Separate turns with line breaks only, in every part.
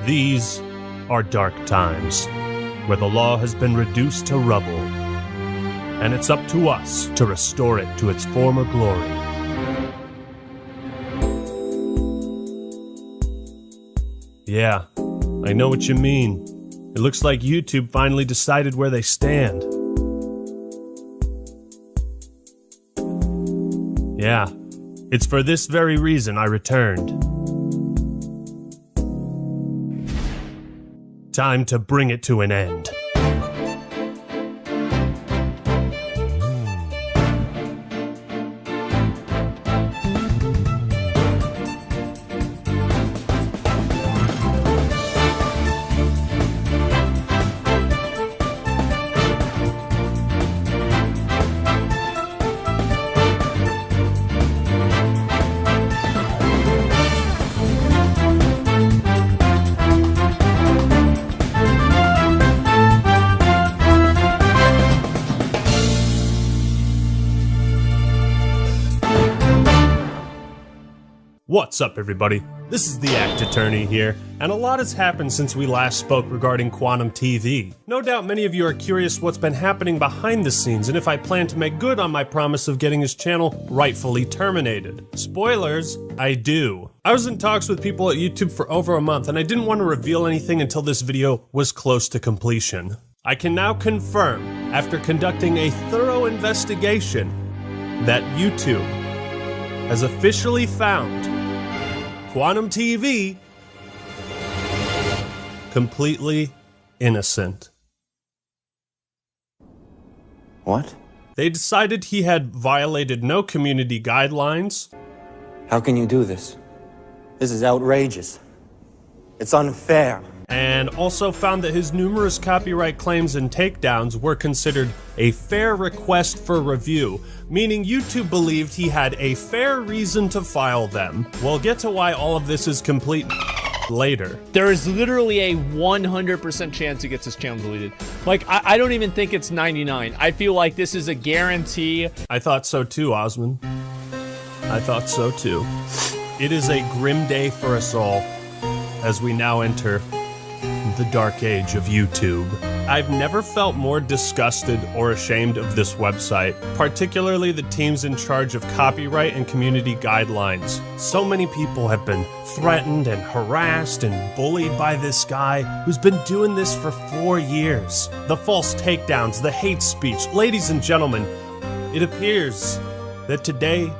These are dark times, where the law has been reduced to rubble, and it's up to us to restore it to its former glory. Yeah, I know what you mean. It looks like YouTube finally decided where they stand. Yeah, it's for this very reason I returned. Time to bring it to an end. What's up, everybody? This is the Act Attorney here, and a lot has happened since we last spoke regarding Quantum TV. No doubt many of you are curious what's been happening behind the scenes and if I plan to make good on my promise of getting his channel rightfully terminated. Spoilers, I do. I was in talks with people at YouTube for over a month, and I didn't want to reveal anything until this video was close to completion. I can now confirm, after conducting a thorough investigation, that YouTube has officially found Quantum TV completely innocent.
What?
They decided he had violated no community guidelines.
How can you do this? This is outrageous. It's unfair.
And also found that his numerous copyright claims and takedowns were considered a fair request for review, meaning YouTube believed he had a fair reason to file them. We'll get to why all of this is complete later.
There is literally a 100% chance he gets his channel deleted. Like, I don't even think it's 99. I feel like this is a guarantee.
I thought so too, Osman. I thought so too. It is a grim day for us all as we now enter the dark age of YouTube. I've never felt more disgusted or ashamed of this website, particularly the teams in charge of copyright and community guidelines. So many people have been threatened and harassed and bullied by this guy who's been doing this for 4 years. The false takedowns, the hate speech. Ladies and gentlemen, it appears that today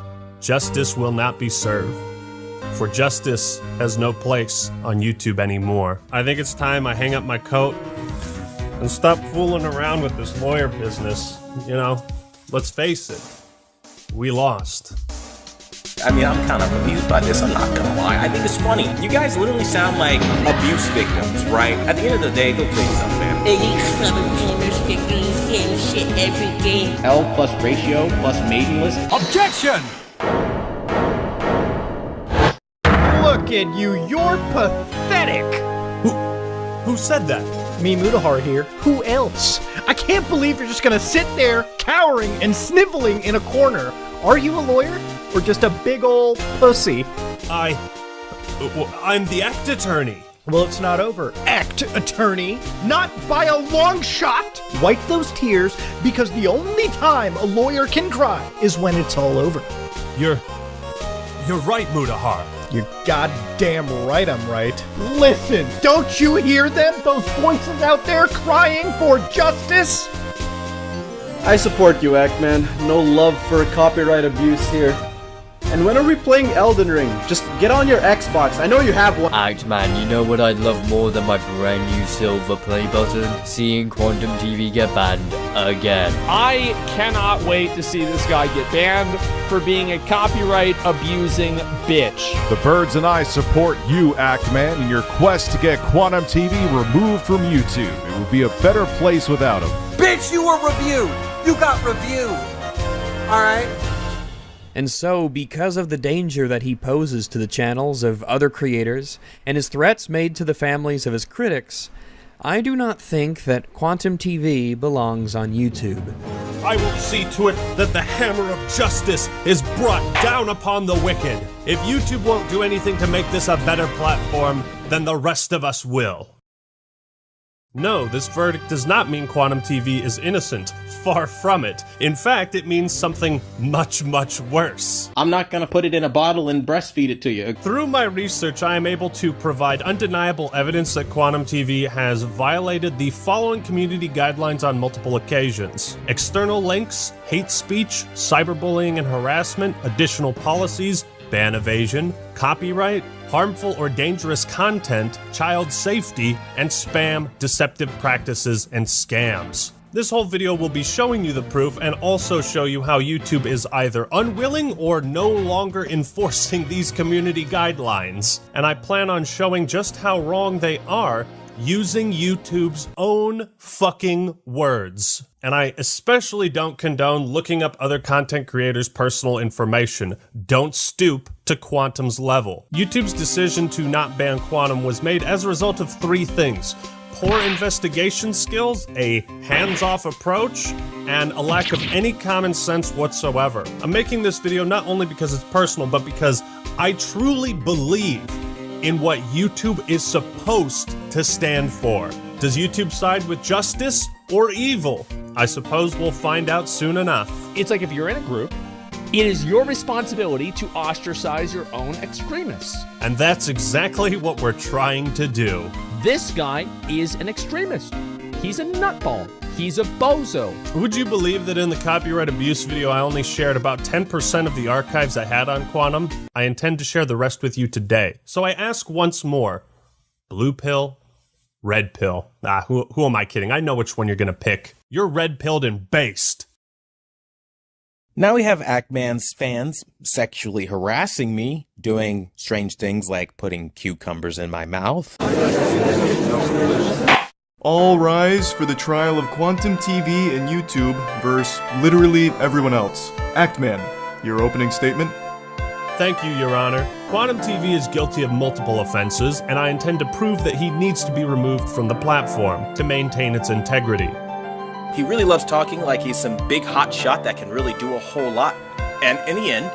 justice will not be served. For justice has no place on YouTube anymore. I think it's time I hang up my coat and stop fooling around with this lawyer business. You know, let's face it, we lost.
I mean, I'm kind of amused by this, I'm not gonna lie. I think it's funny. You guys literally sound like abuse victims, right? At the end of the day, go tell you something, man.
87 gamers get the same shit every game.
L plus ratio plus maidenless.
Objection!
Look at you, you're pathetic!
Who said that?
Me, Mutahar here. Who else? I can't believe you're just gonna sit there, cowering and sniveling in a corner. Are you a lawyer? Or just a big ol' pussy?
I'm the Act Attorney.
Well, it's not over. Act Attorney. Not by a long shot! Wipe those tears, because the only time a lawyer can cry is when it's all over.
You're right, Mutahar.
You're goddamn right I'm right. Listen, don't you hear them? Those voices out there crying for justice?
I support you, Ackman. No love for copyright abuse here. And when are we playing Elden Ring? Just get on your Xbox. I know you have one.
Man, you know what I'd love more than my brand new silver play button? Seeing Quantum TV get banned again.
I cannot wait to see this guy get banned for being a copyright abusing bitch.
The Birds and I support you, Actman, in your quest to get Quantum TV removed from YouTube. It would be a better place without him.
Bitch, you were reviewed! You got reviewed! Alright?
And so, because of the danger that he poses to the channels of other creators, and his threats made to the families of his critics, I do not think that Quantum TV belongs on YouTube.
I will see to it that the hammer of justice is brought down upon the wicked. If YouTube won't do anything to make this a better platform, then the rest of us will. No, this verdict does not mean Quantum TV is innocent. Far from it. In fact, it means something much, much worse.
I'm not gonna put it in a bottle and breastfeed it to you.
Through my research, I am able to provide undeniable evidence that Quantum TV has violated the following community guidelines on multiple occasions: external links, hate speech, cyberbullying and harassment, additional policies, ban evasion, copyright, harmful or dangerous content, child safety, and spam, deceptive practices, and scams. This whole video will be showing you the proof and also show you how YouTube is either unwilling or no longer enforcing these community guidelines. And I plan on showing just how wrong they are using YouTube's own fucking words. And I especially don't condone looking up other content creators' personal information. Don't stoop to Quantum's level. YouTube's decision to not ban Quantum was made as a result of three things: poor investigation skills, a hands-off approach, and a lack of any common sense whatsoever. I'm making this video not only because it's personal, but because I truly believe in what YouTube is supposed to stand for. Does YouTube side with justice or evil? I suppose we'll find out soon enough.
It's like if you're in a group, it is your responsibility to ostracize your own extremists.
And that's exactly what we're trying to do.
This guy is an extremist. He's a nutball. He's a bozo.
Would you believe that in the copyright abuse video I only shared about 10% of the archives I had on Quantum? I intend to share the rest with you today. So I ask once more, blue pill, red pill? Who am I kidding? I know which one you're gonna pick. You're red-pilled and based.
Now we have Ackman's fans sexually harassing me, doing strange things like putting cucumbers in my mouth.
All rise for the trial of Quantum TV and YouTube versus literally everyone else. Actman, your opening statement?
Thank you, Your Honor. Quantum TV is guilty of multiple offenses, and I intend to prove that he needs to be removed from the platform to maintain its integrity.
He really loves talking like he's some big hot shot that can really do a whole lot. And in the end,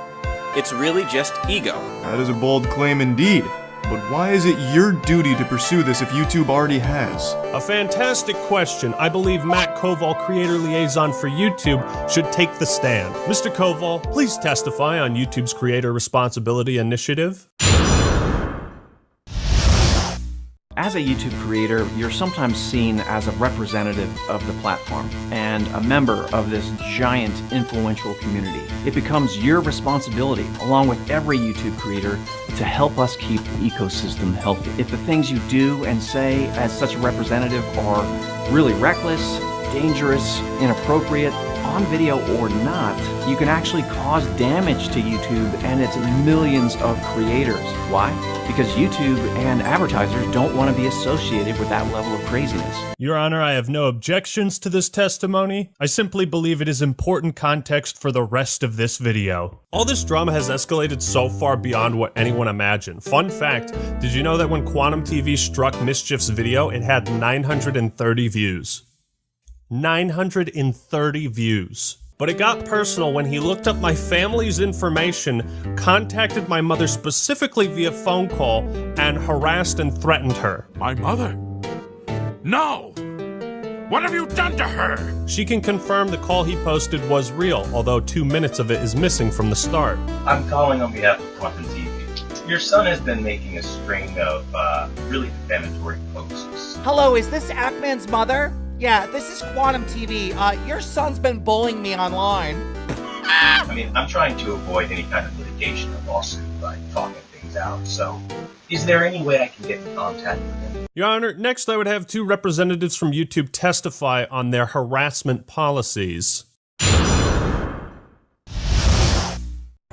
it's really just ego.
That is a bold claim indeed. But why is it your duty to pursue this if YouTube already has?
A fantastic question. I believe Matt Koval, creator liaison for YouTube, should take the stand. Mr. Koval, please testify on YouTube's Creator Responsibility Initiative.
As a YouTube creator, you're sometimes seen as a representative of the platform and a member of this giant influential community. It becomes your responsibility, along with every YouTube creator, to help us keep the ecosystem healthy. If the things you do and say as such a representative are really reckless, dangerous, inappropriate, on video or not, you can actually cause damage to YouTube and its millions of creators. Why? Because YouTube and advertisers don't want to be associated with that level of craziness.
Your Honor, I have no objections to this testimony. I simply believe it is important context for the rest of this video. All this drama has escalated so far beyond what anyone imagined. Fun fact, did you know that when Quantum TV struck Mischief's video, it had 930 views? 930 views. But it got personal when he looked up my family's information, contacted my mother specifically via phone call, and harassed and threatened her.
My mother? No! What have you done to her?
She can confirm the call he posted was real, although 2 minutes of it is missing from the start.
I'm calling on behalf of Quantum TV. Your son has been making a string of really defamatory posts.
Hello, is this Ackman's mother? Yeah, this is Quantum TV. Your son's been bullying me online.
I mean, I'm trying to avoid any kind of litigation or lawsuit by talking things out, so is there any way I can get in contact with him?
Your Honor, next I would have 2 representatives from YouTube testify on their harassment policies.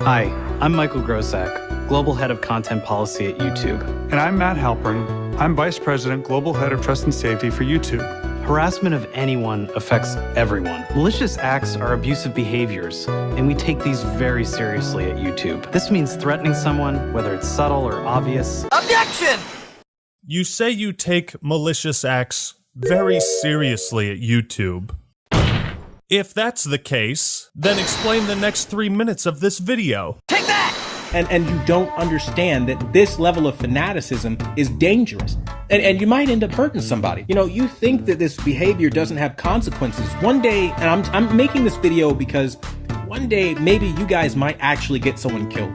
Hi, I'm Michael Grosak, Global Head of Content Policy at YouTube.
And I'm Matt Halpern. I'm Vice President, Global Head of Trust and Safety for YouTube.
Harassment of anyone affects everyone. Malicious acts are abusive behaviors, and we take these very seriously at YouTube. This means threatening someone, whether it's subtle or obvious.
Objection!
You say you take malicious acts very seriously at YouTube. If that's the case, then explain the next 3 minutes of this video.
Take that!
and you don't understand that this level of fanaticism is dangerous. And you might end up hurting somebody. You know, you think that this behavior doesn't have consequences. One day, and I'm making this video because one day maybe you guys might actually get someone killed.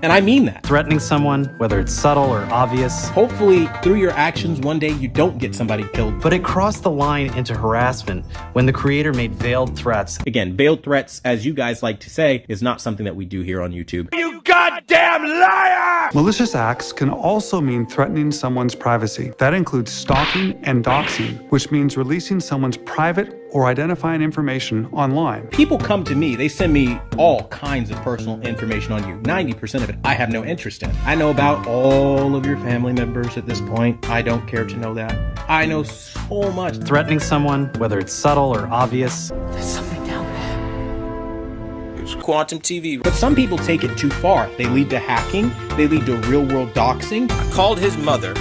And I mean that.
Threatening someone, whether it's subtle or obvious.
Hopefully, through your actions, one day you don't get somebody killed.
But it crossed the line into harassment when the creator made veiled threats.
Again, veiled threats, as you guys like to say, is not something that we do here on YouTube.
You goddamn liar!
Malicious acts can also mean threatening someone's privacy. That includes stalking and doxing, which means releasing someone's private or identifying information online.
People come to me, they send me all kinds of personal information on you. 90% of it I have no interest in. I know about all of your family members at this point. I don't care to know that. I know so much.
Threatening someone, whether it's subtle or obvious.
There's something down there.
It's Quantum TV.
But some people take it too far. They lead to hacking. They lead to real-world doxing.
I called his mother.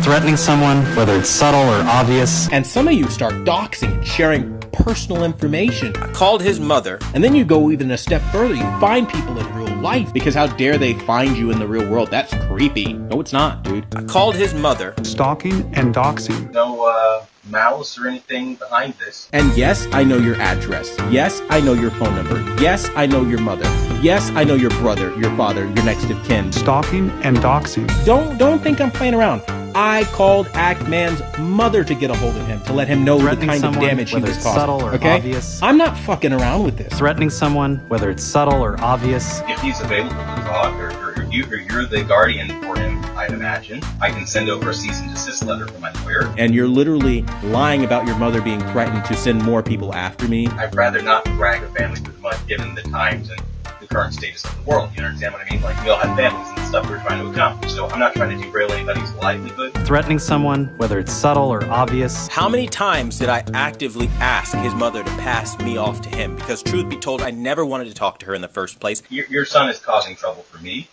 Threatening someone, whether it's subtle or obvious.
And some of you start doxing and sharing personal information.
I called his mother.
And then you go even a step further. You find people in real life. Because how dare they find you in the real world? That's creepy. No, it's not, dude.
I called his mother.
Stalking and doxing.
No, malice or anything behind this.
And yes, I know your address. Yes, I know your phone number. Yes, I know your mother. Yes, I know your brother, your father, your next of kin.
Stalking and doxing.
Don't think I'm playing around. I called Act-Man's mother to get a hold of him, to let him know the kind of damage he was causing.
Subtle or obvious.
I'm not fucking around with this.
Threatening someone, whether it's subtle or obvious.
If he's available to talk, or you're the guardian for him, I'd imagine, I can send over a cease and desist letter from my lawyer.
And you're literally lying about your mother being threatened to send more people after me.
I'd rather not drag a family through the mud given the times and the current status of the world. You understand what I mean? Like, we all have families and stuff we're trying to accomplish. So I'm not trying to derail anybody's livelihood.
Threatening someone, whether it's subtle or obvious.
How many times did I actively ask his mother to pass me off to him? Because truth be told, I never wanted to talk to her in the first place.
Your son is causing trouble for me,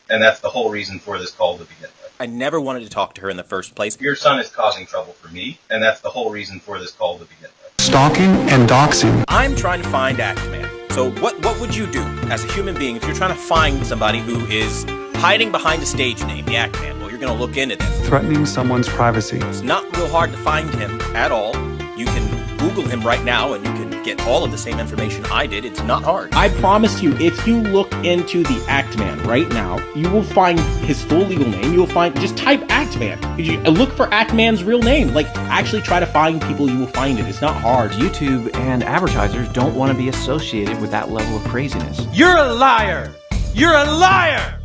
and that's the whole reason for this call to begin with.
I never wanted to talk to her in the first place.
Your son is causing trouble for me, and that's the whole reason for this call to begin with.
Stalking and doxing.
I'm trying to find Act-Man. So what would you do as a human being if you're trying to find somebody who is hiding behind a stage name, the Act-Man? Well, you're going to look into them.
Threatening someone's privacy.
It's not real hard to find him at all. You can Google him right now and you can get all of the same information I did. It's not hard.
I promise you, if you look into the Act-Man right now, you will find his full legal name. You'll find, just type Act-Man. Look for Act-Man's real name. Like, actually try to find people, you will find it. It's not hard.
YouTube and advertisers don't want to be associated with that level of craziness.
You're a liar! You're a liar!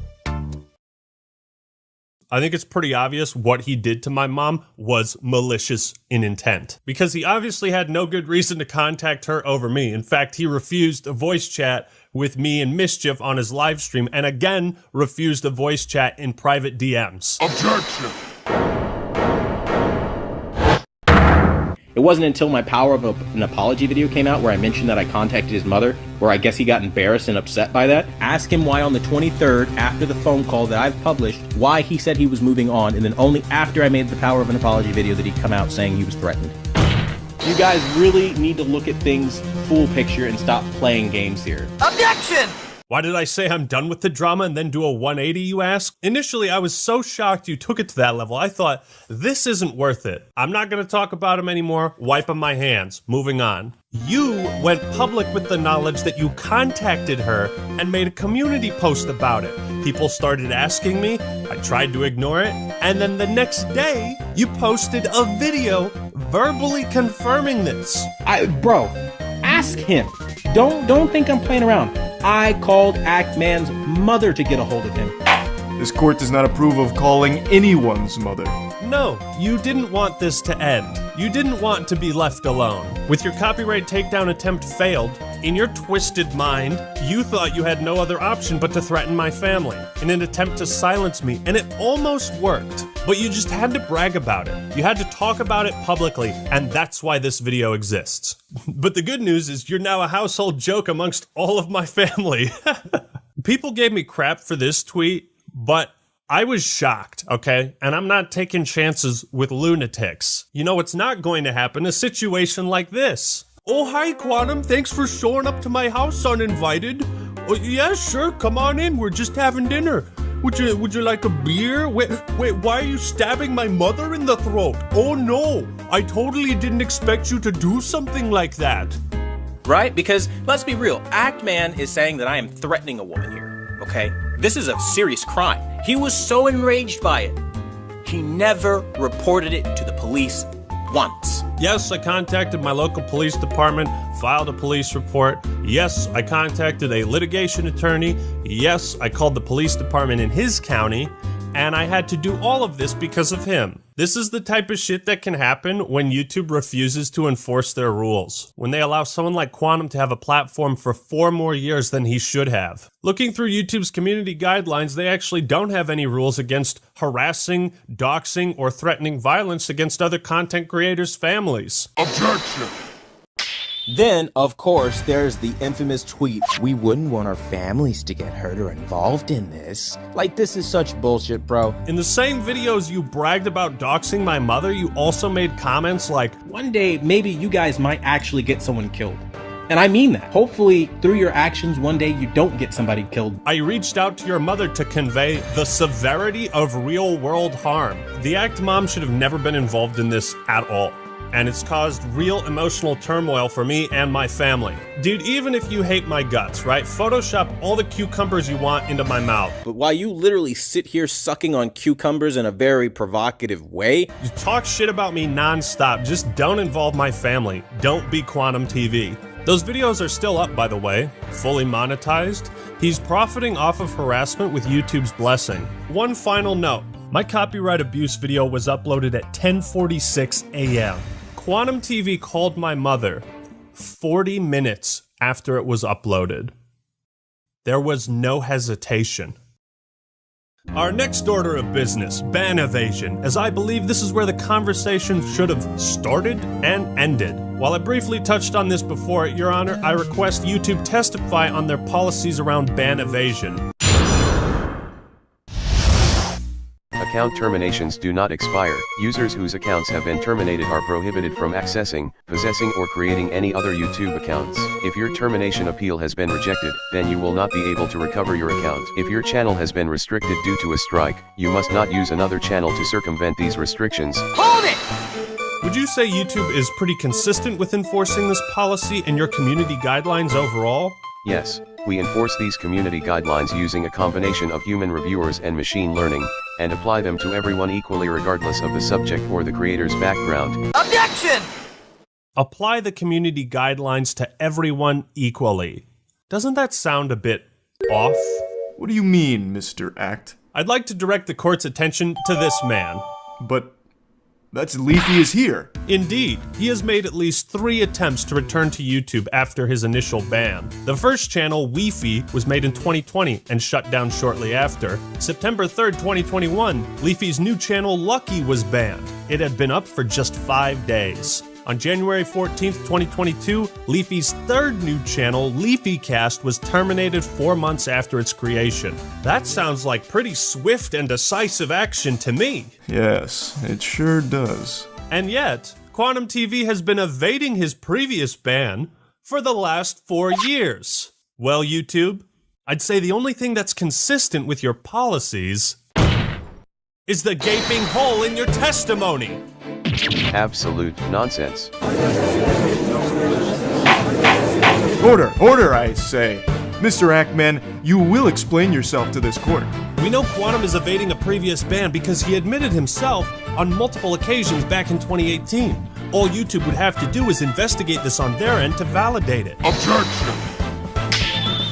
I think it's pretty obvious what he did to my mom was malicious in intent, because he obviously had no good reason to contact her over me. In fact, he refused a voice chat with me and Mischief on his live stream, and again refused a voice chat in private DMs.
Objection!
It wasn't until my Power of an Apology video came out where I mentioned that I contacted his mother, where I guess he got embarrassed and upset by that. Ask him why on the 23rd, after the phone call that I've published, why he said he was moving on, and then only after I made the Power of an Apology video did he come out saying he was threatened. You guys really need to look at things full picture and stop playing games here.
Objection!
Why did I say I'm done with the drama and then do a 180, you ask? Initially, I was so shocked you took it to that level. I thought, this isn't worth it. I'm not going to talk about him anymore. Wiping my hands. Moving on. You went public with the knowledge that you contacted her and made a community post about it. People started asking me. I tried to ignore it. And then the next day, you posted a video verbally confirming this.
Bro, ask him. Don't think I'm playing around. I called Act-Man's mother to get a hold of him.
This court does not approve of calling anyone's mother.
No, you didn't want this to end. You didn't want to be left alone. With your copyright takedown attempt failed, in your twisted mind, you thought you had no other option but to threaten my family in an attempt to silence me, and it almost worked. But you just had to brag about it. You had to talk about it publicly, and that's why this video exists. But the good news is you're now a household joke amongst all of my family. People gave me crap for this tweet, but I was shocked, okay? And I'm not taking chances with lunatics. You know what's not going to happen? A situation like this. Oh, hi, Quantum. Thanks for showing up to my house uninvited. Oh, yeah, sure, come on in, we're just having dinner. Would you like a beer? Wait, why are you stabbing my mother in the throat? Oh no, I totally didn't expect you to do something like that.
Right? Because, let's be real, Act-Man is saying that I am threatening a woman here, okay? This is a serious crime. He was so enraged by it, he never reported it to the police once.
Yes, I contacted my local police department, filed a police report. Yes, I contacted a litigation attorney. Yes, I called the police department in his county, and I had to do all of this because of him. This is the type of shit that can happen when YouTube refuses to enforce their rules. When they allow someone like Quantum to have a platform for 4 more years than he should have. Looking through YouTube's community guidelines, they actually don't have any rules against harassing, doxing, or threatening violence against other content creators' families.
Objection!
Then, of course, there's the infamous tweet, "We wouldn't want our families to get hurt or involved in this." Like, this is such bullshit, bro.
In the same videos you bragged about doxing my mother, you also made comments like,
"One day, maybe you guys might actually get someone killed." And I mean that. Hopefully, through your actions, one day you don't get somebody killed.
I reached out to your mother to convey the severity of real-world harm. The Act Mom should have never been involved in this at all. And it's caused real emotional turmoil for me and my family. Dude, even if you hate my guts, right? Photoshop all the cucumbers you want into my mouth.
But while you literally sit here sucking on cucumbers in a very provocative way,
you talk shit about me nonstop. Just don't involve my family. Don't be Quantum TV. Those videos are still up, by the way, fully monetized. He's profiting off of harassment with YouTube's blessing. One final note. My copyright abuse video was uploaded at 10:46 a.m. Quantum TV called my mother 40 minutes after it was uploaded. There was no hesitation. Our next order of business, ban evasion, as I believe this is where the conversation should have started and ended. While I briefly touched on this before, Your Honor, I request YouTube testify on their policies around ban evasion.
Account terminations do not expire. Users whose accounts have been terminated are prohibited from accessing, possessing, or creating any other YouTube accounts. If your termination appeal has been rejected, then you will not be able to recover your account. If your channel has been restricted due to a strike, you must not use another channel to circumvent these restrictions.
Hold it!
Would you say YouTube is pretty consistent with enforcing this policy and your community guidelines overall?
Yes, we enforce these community guidelines using a combination of human reviewers and machine learning, and apply them to everyone equally regardless of the subject or the creator's background.
Objection!
Apply the community guidelines to everyone equally. Doesn't that sound a bit off?
What do you mean, Mr. Act?
I'd like to direct the court's attention to this man.
But that's Leafy is here.
Indeed, he has made at least 3 attempts to return to YouTube after his initial ban. The first channel, Leafy, was made in 2020 and shut down shortly after. September 3rd, 2021, Leafy's new channel, Lucky, was banned. It had been up for just 5 days. On January 14th, 2022, Leafy's 3rd new channel, LeafyCast, was terminated 4 months after its creation. That sounds like pretty swift and decisive action to me.
Yes, it sure does.
And yet, Quantum TV has been evading his previous ban for the last 4 years. Well, YouTube, I'd say the only thing that's consistent with your policies is the gaping hole in your testimony.
Absolute nonsense.
Order, I say. Mr. Ackman, you will explain yourself to this court.
We know Quantum is evading a previous ban because he admitted himself on multiple occasions back in 2018. All YouTube would have to do is investigate this on their end to validate it.
Objection!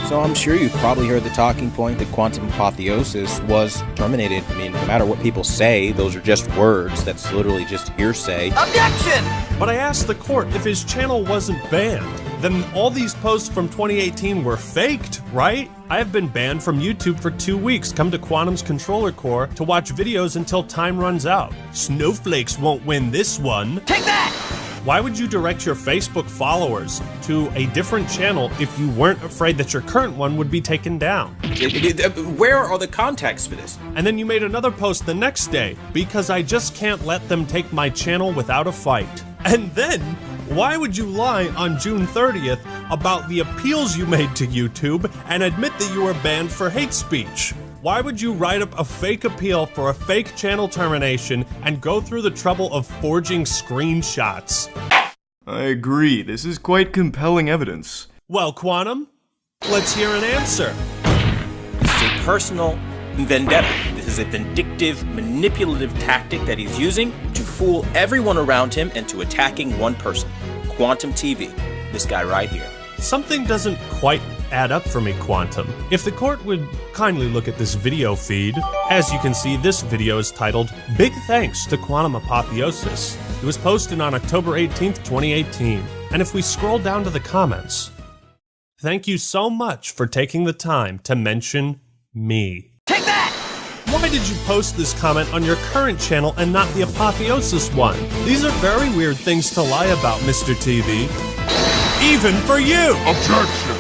So I'm sure you've probably heard the talking point that Quantum Apotheosis was terminated. I mean, no matter what people say, those are just words. That's literally just hearsay.
Objection!
But I asked the court if his channel wasn't banned, then all these posts from 2018 were faked, right? I have been banned from YouTube for 2 weeks. Come to Quantum's controller core to watch videos until time runs out. Snowflakes won't win this one.
Take that!
Why would you direct your Facebook followers to a different channel if you weren't afraid that your current one would be taken down?
Where are the contacts for this?
And then you made another post the next day, because I just can't let them take my channel without a fight. And then, why would you lie on June 30th about the appeals you made to YouTube and admit that you were banned for hate speech. Why would you write up a fake appeal for a fake channel termination and go through the trouble of forging screenshots?
I agree, this is quite compelling evidence.
Well, Quantum, let's hear an answer.
This is a personal vendetta. This is a vindictive, manipulative tactic that he's using to fool everyone around him into attacking one person. Quantum TV. This guy right here.
Something doesn't quite add up for me, Quantum. If the court would kindly look at this video feed, as you can see, this video is titled Big Thanks to Quantum Apotheosis. It was posted on October 18th, 2018. And if we scroll down to the comments, thank you so much for taking the time to mention me.
Take that!
Why did you post this comment on your current channel and not the Apotheosis one? These are very weird things to lie about, Mr. TV. Even for you!
Objection!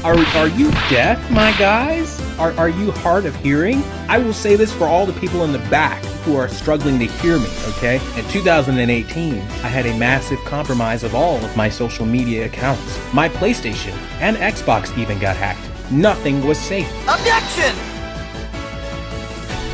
Are you deaf, my guys? Are you hard of hearing? I will say this for all the people in the back who are struggling to hear me, okay? In 2018, I had a massive compromise of all of my social media accounts. My PlayStation and Xbox even got hacked. Nothing was safe.
Objection!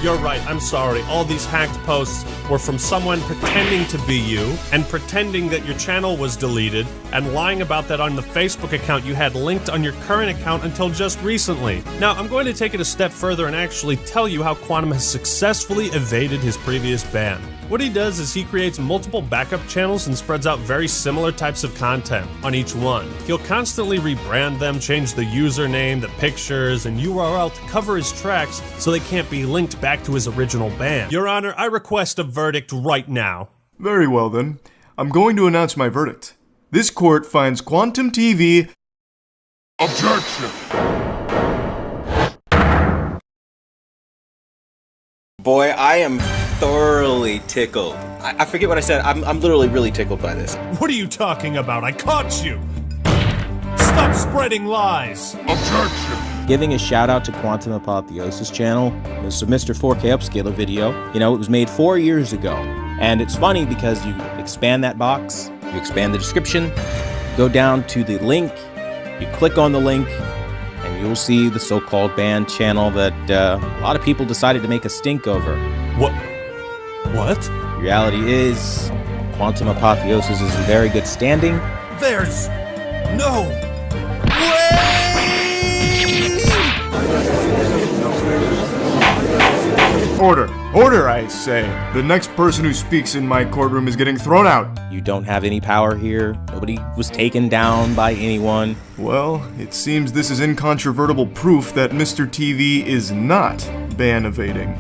You're right, I'm sorry. All these hacked posts were from someone pretending to be you, and pretending that your channel was deleted, and lying about that on the Facebook account you had linked on your current account until just recently. Now, I'm going to take it a step further and actually tell you how Quantum has successfully evaded his previous ban. What he does is he creates multiple backup channels and spreads out very similar types of content on each one. He'll constantly rebrand them, change the username, the pictures, and URL to cover his tracks so they can't be linked back to his original ban. Your Honor, I request a verdict right now.
Very well then. I'm going to announce my verdict. This court finds Quantum TV...
Objection!
Boy, I am thoroughly tickled. I forget what I said. I'm literally really tickled by this.
What are you talking about? I caught you! Stop spreading lies!
Objection!
Giving a shout out to Quantum Apotheosis channel. It's a Mr. 4K Upscaler video. You know, it was made 4 years ago. And it's funny because you expand that box, you expand the description, go down to the link, you click on the link, and you'll see the so-called banned channel that a lot of people decided to make a stink over.
What?
The reality is, Quantum Apotheosis is in very good standing.
There's no way!
Order! Order, I say! The next person who speaks in my courtroom is getting thrown out!
You don't have any power here. Nobody was taken down by anyone.
Well, it seems this is incontrovertible proof that Mr. TV is not ban evading.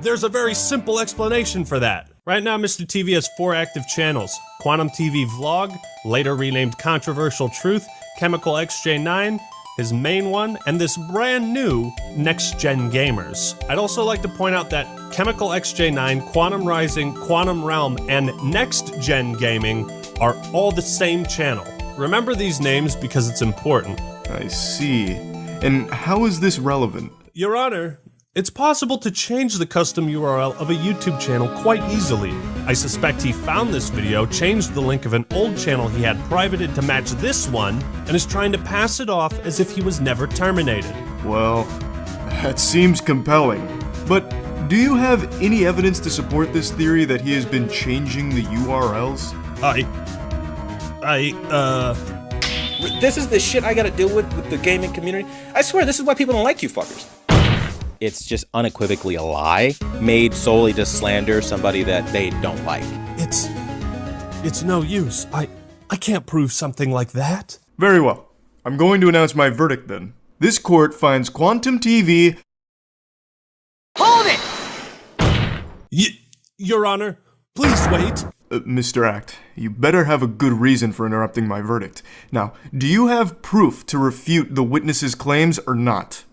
There's a very simple explanation for that. Right now, Mr. TV has 4 active channels. Quantum TV Vlog, later renamed Controversial Truth, Chemical XJ9, his main one, and this brand new Next Gen Gamers. I'd also like to point out that Chemical XJ9, Quantum Rising, Quantum Realm, and Next Gen Gaming are all the same channel. Remember these names because it's important.
I see. And how is this relevant?
Your Honor, it's possible to change the custom URL of a YouTube channel quite easily. I suspect he found this video, changed the link of an old channel he had privated to match this one, and is trying to pass it off as if he was never terminated.
Well, that seems compelling. But do you have any evidence to support this theory that he has been changing the URLs?
This is the shit I gotta deal with the gaming community. I swear, this is why people don't like you fuckers.
It's just unequivocally a lie, made solely to slander somebody that they don't like.
It's no use. I can't prove something like that.
Very well. I'm going to announce my verdict then. This court finds Quantum TV...
Hold it!
Your Honor, please wait.
Mr. Act, you better have a good reason for interrupting my verdict. Now, do you have proof to refute the witness's claims or not?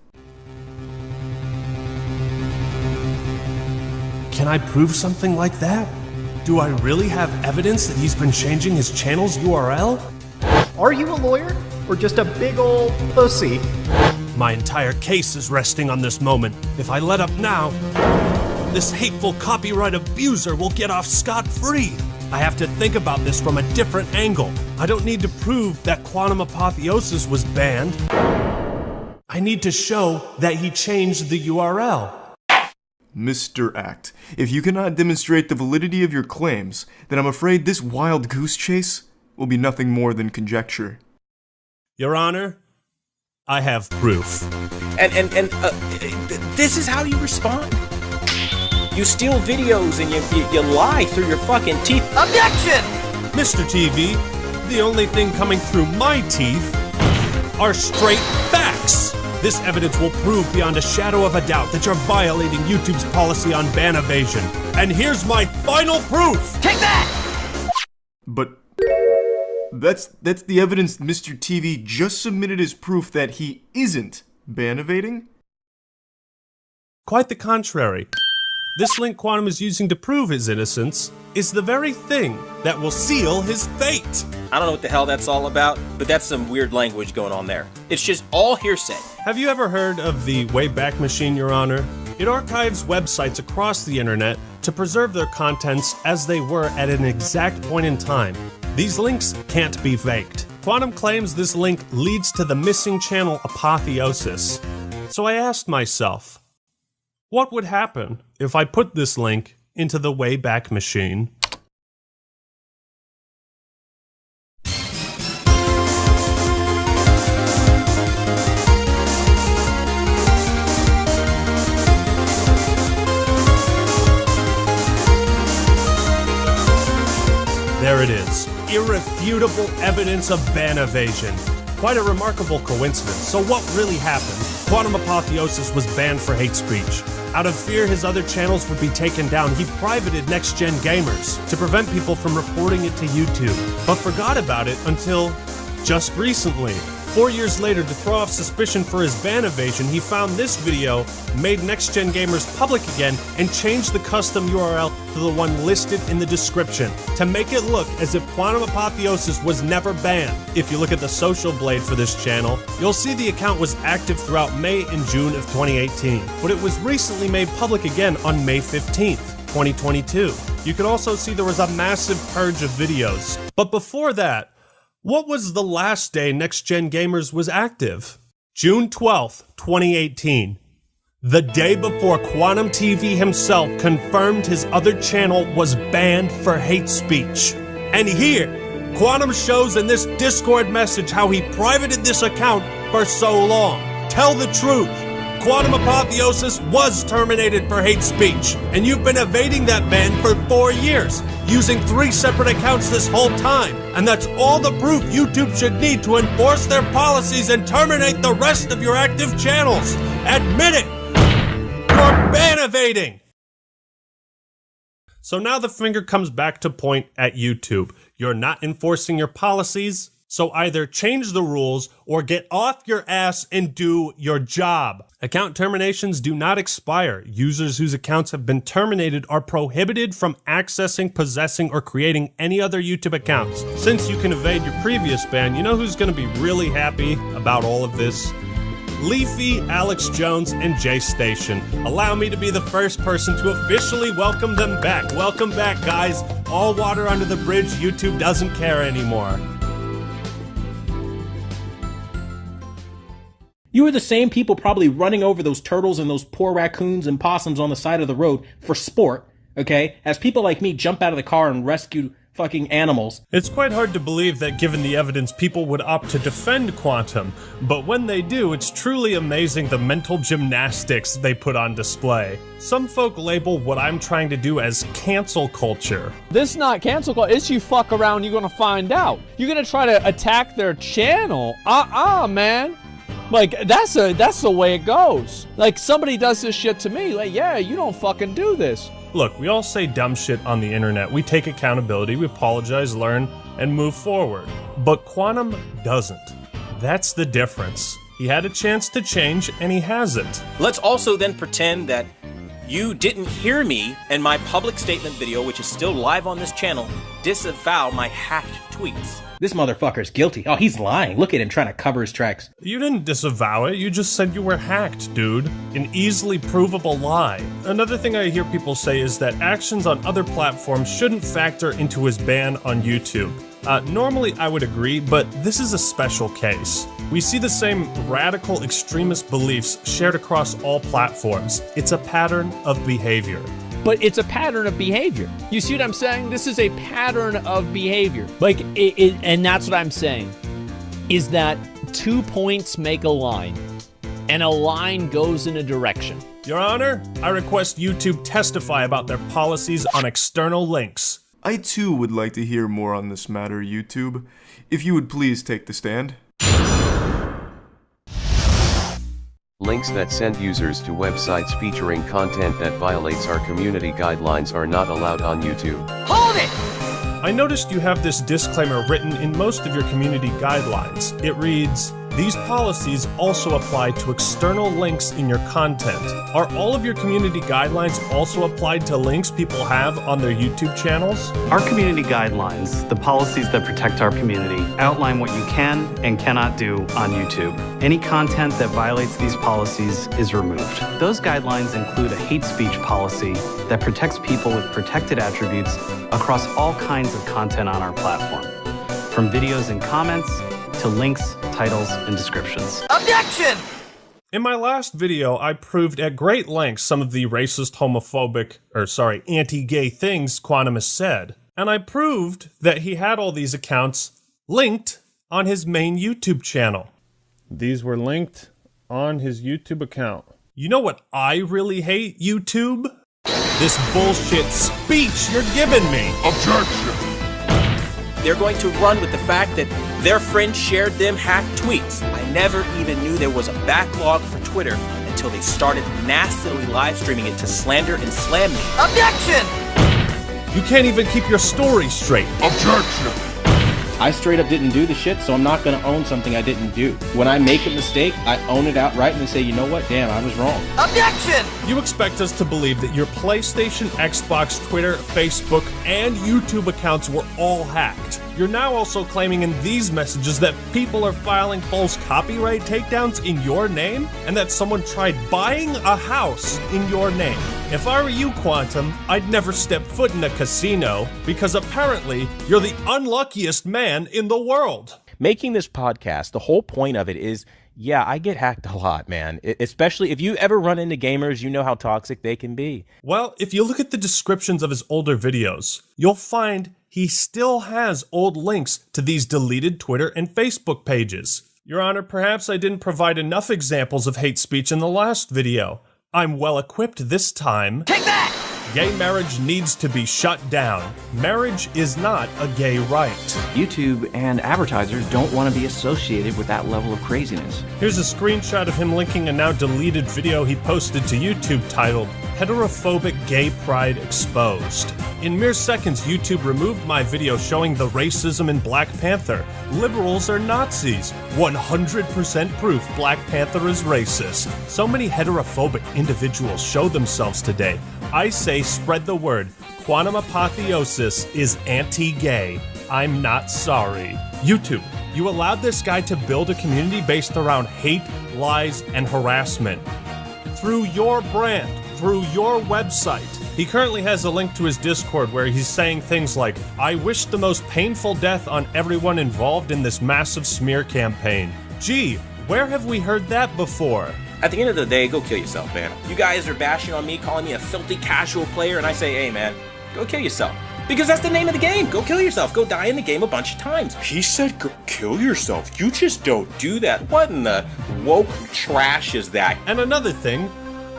Can I prove something like that? Do I really have evidence that he's been changing his channel's URL?
Are you a lawyer? Or just a big old pussy?
My entire case is resting on this moment. If I let up now, this hateful copyright abuser will get off scot-free. I have to think about this from a different angle. I don't need to prove that Quantum Apotheosis was banned. I need to show that he changed the URL.
Mr. Act, if you cannot demonstrate the validity of your claims, then I'm afraid this wild goose chase will be nothing more than conjecture.
Your Honor, I have proof.
And this is how you respond? You steal videos and you lie through your fucking teeth.
Objection!
Mr. TV, the only thing coming through my teeth are straight facts. This evidence will prove beyond a shadow of a doubt that you're violating YouTube's policy on ban evasion. And here's my final proof!
Take that!
But that's the evidence Mr. TV just submitted as proof that he isn't ban evading?
Quite the contrary. This link Quantum is using to prove his innocence is the very thing that will seal his fate.
I don't know what the hell that's all about, but that's some weird language going on there. It's just all hearsay.
Have you ever heard of the Wayback Machine, Your Honor? It archives websites across the internet to preserve their contents as they were at an exact point in time. These links can't be faked. Quantum claims this link leads to the missing channel Apotheosis. So I asked myself, what would happen if I put this link into the Wayback Machine? There it is. Irrefutable evidence of ban evasion. Quite a remarkable coincidence. So what really happened? Quantum Apotheosis was banned for hate speech. Out of fear his other channels would be taken down, he privated Next Gen Gamers to prevent people from reporting it to YouTube, but forgot about it until just recently. 4 years later, to throw off suspicion for his ban evasion, he found this video, made Next Gen Gamers public again, and changed the custom URL to the one listed in the description to make it look as if Quantum Apotheosis was never banned. If you look at the social blade for this channel, you'll see the account was active throughout May and June of 2018, but it was recently made public again on May 15th, 2022. You can also see there was a massive purge of videos. But before that, what was the last day Next Gen Gamers was active? June 12th, 2018. The day before Quantum TV himself confirmed his other channel was banned for hate speech. And here, Quantum shows in this Discord message how he privated this account for so long. Tell the truth. Quantum Apotheosis was terminated for hate speech, and you've been evading that ban for 4 years, using 3 separate accounts this whole time, and that's all the proof YouTube should need to enforce their policies and terminate the rest of your active channels. Admit it! You're ban evading! So now the finger comes back to point at YouTube. You're not enforcing your policies, so either change the rules or get off your ass and do your job. Account terminations do not expire. Users whose accounts have been terminated are prohibited from accessing, possessing, or creating any other YouTube accounts. Since you can evade your previous ban, you know who's going to be really happy about all of this? Leafy, Alex Jones, and Jay Station. Allow me to be the first person to officially welcome them back. Welcome back, guys. All water under the bridge. YouTube doesn't care anymore.
You are the same people probably running over those turtles and those poor raccoons and possums on the side of the road for sport, okay? As people like me jump out of the car and rescue fucking animals.
It's quite hard to believe that given the evidence, people would opt to defend Quantum, but when they do, it's truly amazing the mental gymnastics they put on display. Some folk label what I'm trying to do as cancel culture.
This is not cancel culture, it's you fuck around, you're gonna find out. You're gonna try to attack their channel? Man. Like, that's the way it goes. Like, somebody does this shit to me, like, yeah, you don't fucking do this.
Look, we all say dumb shit on the internet. We take accountability, we apologize, learn, and move forward. But Quantum doesn't. That's the difference. He had a chance to change, and he hasn't.
Let's also then pretend that you didn't hear me in my public statement video, which is still live on this channel, disavow my hacked tweets.
This motherfucker's guilty. Oh, he's lying. Look at him trying to cover his tracks.
You didn't disavow it, you just said you were hacked, dude. An easily provable lie. Another thing I hear people say is that actions on other platforms shouldn't factor into his ban on YouTube. Normally I would agree, but this is a special case. We see the same radical extremist beliefs shared across all platforms. It's a pattern of behavior.
But it's a pattern of behavior. You see what I'm saying? This is a pattern of behavior. Like, and that's what I'm saying, is that 2 points make a line, and a line goes in a direction.
Your Honor, I request YouTube testify about their policies on external links.
I too would like to hear more on this matter, YouTube. If you would please take the stand.
Links that send users to websites featuring content that violates our community guidelines are not allowed on YouTube.
Hold it!
I noticed you have this disclaimer written in most of your community guidelines. It reads, "These policies also apply to external links in your content." Are all of your community guidelines also applied to links people have on their YouTube channels?
Our community guidelines, the policies that protect our community, outline what you can and cannot do on YouTube. Any content that violates these policies is removed. Those guidelines include a hate speech policy that protects people with protected attributes across all kinds of content on our platform, from videos and comments to links, titles, and descriptions.
Objection!
In my last video, I proved at great length some of the racist, homophobic, anti-gay things Quantum has said. And I proved that he had all these accounts linked on his main YouTube channel.
These were linked on his YouTube account.
You know what I really hate, YouTube? This bullshit speech you're giving me.
Objection!
They're going to run with the fact that their friend shared them hacked tweets. I never even knew there was a backlog for Twitter until they started nastily live streaming it to slander and slam me.
Objection!
You can't even keep your story straight.
Objection!
I straight up didn't do the shit, so I'm not gonna own something I didn't do. When I make a mistake, I own it outright and say, you know what, damn, I was wrong.
Objection!
You expect us to believe that your PlayStation, Xbox, Twitter, Facebook, and YouTube accounts were all hacked. You're now also claiming in these messages that people are filing false copyright takedowns in your name, and that someone tried buying a house in your name. If I were you, Quantum, I'd never step foot in a casino, because apparently you're the unluckiest man in the world.
Making this podcast, the whole point of it is, yeah, I get hacked a lot, man. Especially if you ever run into gamers, you know how toxic they can be.
Well, if you look at the descriptions of his older videos, you'll find he still has old links to these deleted Twitter and Facebook pages. Your Honor, perhaps I didn't provide enough examples of hate speech in the last video. I'm well equipped this time.
Take that!
Gay marriage needs to be shut down. Marriage is not a gay right.
YouTube and advertisers don't want to be associated with that level of craziness.
Here's a screenshot of him linking a now deleted video he posted to YouTube titled, "Heterophobic Gay Pride Exposed." In mere seconds, YouTube removed my video showing the racism in Black Panther. Liberals are Nazis. 100% proof Black Panther is racist. So many heterophobic individuals show themselves today. I say spread the word. Quantum Apotheosis is anti-gay. I'm not sorry. YouTube, you allowed this guy to build a community based around hate, lies, and harassment. Through your brand, through your website. He currently has a link to his Discord where he's saying things like, "I wish the most painful death on everyone involved in this massive smear campaign." Gee, where have we heard that before?
At the end of the day, go kill yourself, man. You guys are bashing on me, calling me a filthy casual player, and I say, hey, man, go kill yourself. Because that's the name of the game. Go kill yourself. Go die in the game a bunch of times. He said go kill yourself. You just don't do that. What in the woke trash is that?
And another thing,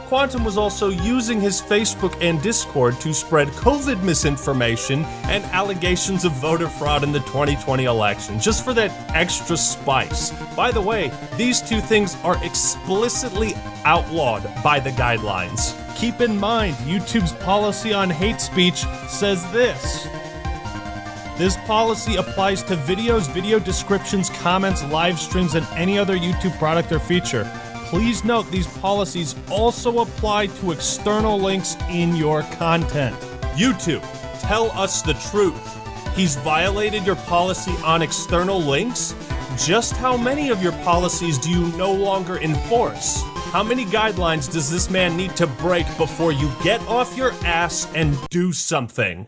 Quantum was also using his Facebook and Discord to spread COVID misinformation and allegations of voter fraud in the 2020 election, just for that extra spice. By the way, these two things are explicitly outlawed by the guidelines. Keep in mind, YouTube's policy on hate speech says this. This policy applies to videos, video descriptions, comments, live streams, and any other YouTube product or feature. Please note these policies also apply to external links in your content. YouTube, tell us the truth. He's violated your policy on external links? Just how many of your policies do you no longer enforce? How many guidelines does this man need to break before you get off your ass and do something?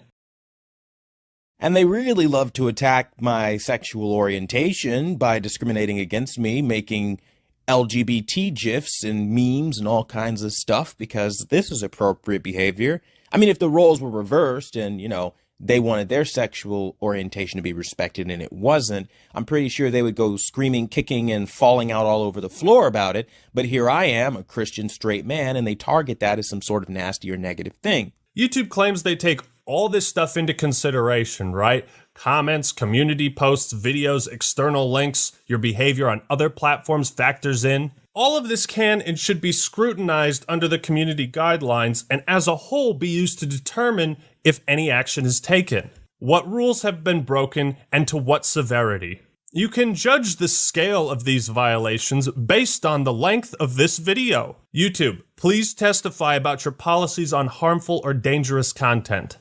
And they really love to attack my sexual orientation by discriminating against me, making LGBT GIFs and memes and all kinds of stuff, because this is appropriate behavior. I mean, if the roles were reversed and, you know, they wanted their sexual orientation to be respected and it wasn't, I'm pretty sure they would go screaming, kicking, and falling out all over the floor about it. But here I am, a Christian straight man, and they target that as some sort of nasty or negative thing.
YouTube claims they take all this stuff into consideration, right? Comments, community posts, videos, external links, your behavior on other platforms factors in. All of this can and should be scrutinized under the community guidelines and as a whole be used to determine if any action is taken, what rules have been broken, and to what severity. You can judge the scale of these violations based on the length of this video. YouTube, please testify about your policies on harmful or dangerous content.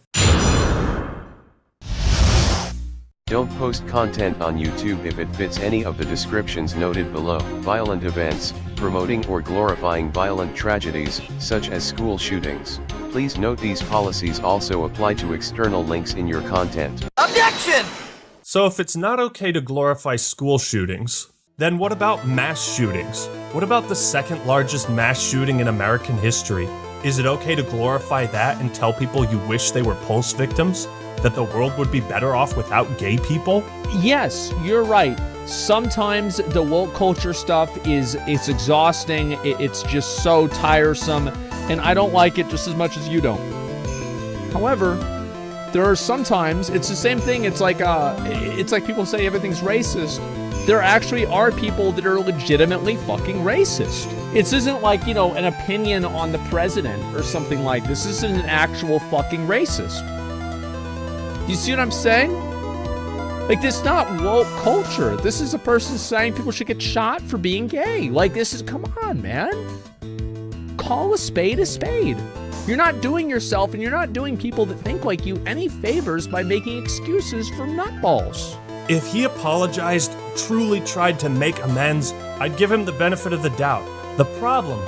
Don't post content on YouTube if it fits any of the descriptions noted below. Violent events, promoting or glorifying violent tragedies, such as school shootings. Please note these policies also apply to external links in your content.
Objection!
So if it's not okay to glorify school shootings, then what about mass shootings? What about the second largest mass shooting in American history? Is it okay to glorify that and tell people you wish they were Pulse victims? That the world would be better off without gay people?
Yes, you're right. Sometimes the woke culture stuff it's exhausting. It's just so tiresome, and I don't like it just as much as you don't. However, there are sometimes it's the same thing. It's like people say everything's racist. There actually are people that are legitimately fucking racist. This isn't like, you know, an opinion on the president or something like this. This is an actual fucking racist. You see what I'm saying? Like, this is not woke culture. This is a person saying people should get shot for being gay. Like, this is, come on, man. Call a spade a spade. You're not doing yourself and you're not doing people that think like you any favors by making excuses for nutballs.
If he apologized, truly tried to make amends, I'd give him the benefit of the doubt. The problem,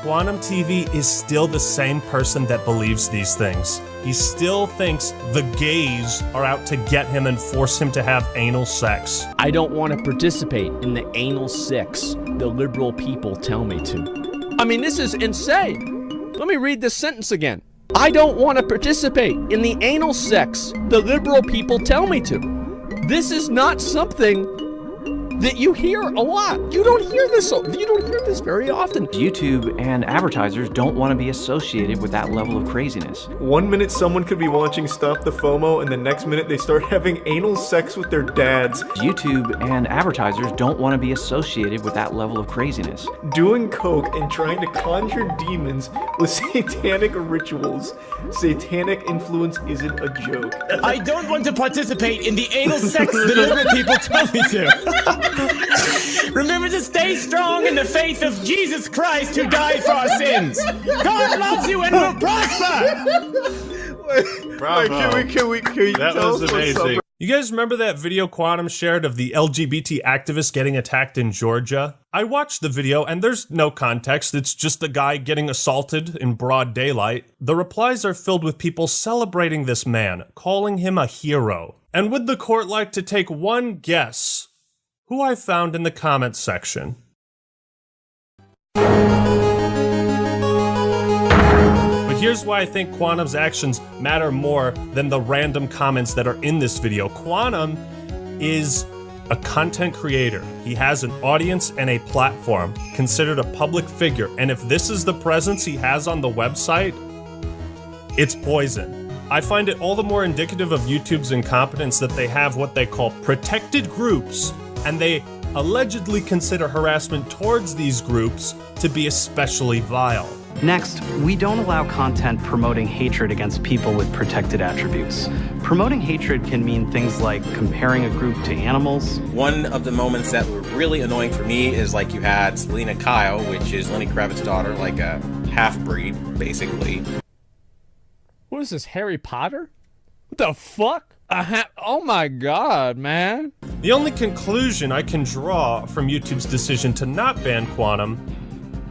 Quantum TV is still the same person that believes these things. He still thinks the gays are out to get him and force him to have anal sex.
I don't want to participate in the anal sex the liberal people tell me to. I mean, this is insane. Let me read this sentence again. I don't want to participate in the anal sex the liberal people tell me to. This is not something that you hear a lot. You don't hear this very often.
YouTube and advertisers don't want to be associated with that level of craziness.
1 minute someone could be watching Stop the FOMO, and the next minute they start having anal sex with their dads.
YouTube and advertisers don't want to be associated with that level of craziness.
Doing coke and trying to conjure demons with satanic rituals. Satanic influence isn't a joke.
I don't want to participate in the anal sex the liberal people tell me to. Remember to stay strong in the faith of Jesus Christ who died for our sins. God loves you and will prosper.
Bravo. Can we
That
tell
was
us
amazing. You guys remember that video Quantum shared of the LGBT activist getting attacked in Georgia? I watched the video and there's no context. It's just a guy getting assaulted in broad daylight. The replies are filled with people celebrating this man, calling him a hero. And would the court like to take one guess who I found in the comments section? But here's why I think Quantum's actions matter more than the random comments that are in this video. Quantum is a content creator. He has an audience and a platform, considered a public figure. And if this is the presence he has on the website, it's poison. I find it all the more indicative of YouTube's incompetence that they have what they call protected groups, and they allegedly consider harassment towards these groups to be especially vile.
Next, we don't allow content promoting hatred against people with protected attributes. Promoting hatred can mean things like comparing a group to animals.
One of the moments that were really annoying for me is like you had Selena Kyle, which is Lenny Kravitz's daughter, like a half-breed, basically.
What is this, Harry Potter? What the fuck? Oh my god, man.
The only conclusion I can draw from YouTube's decision to not ban Quantum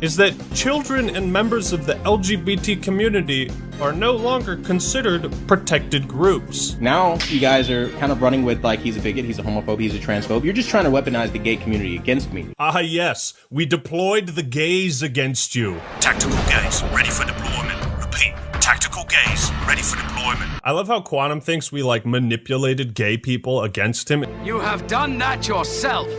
is that children and members of the LGBT community are no longer considered protected groups.
Now you guys are kind of running with like he's a bigot, he's a homophobe, he's a transphobe. You're just trying to weaponize the gay community against me.
Ah yes, we deployed the gays against you.
Tactical gays, ready for deployment. Repeat, tactical gays, ready for deployment.
I love how Quantum thinks we like manipulated gay people against him.
You have done that yourself.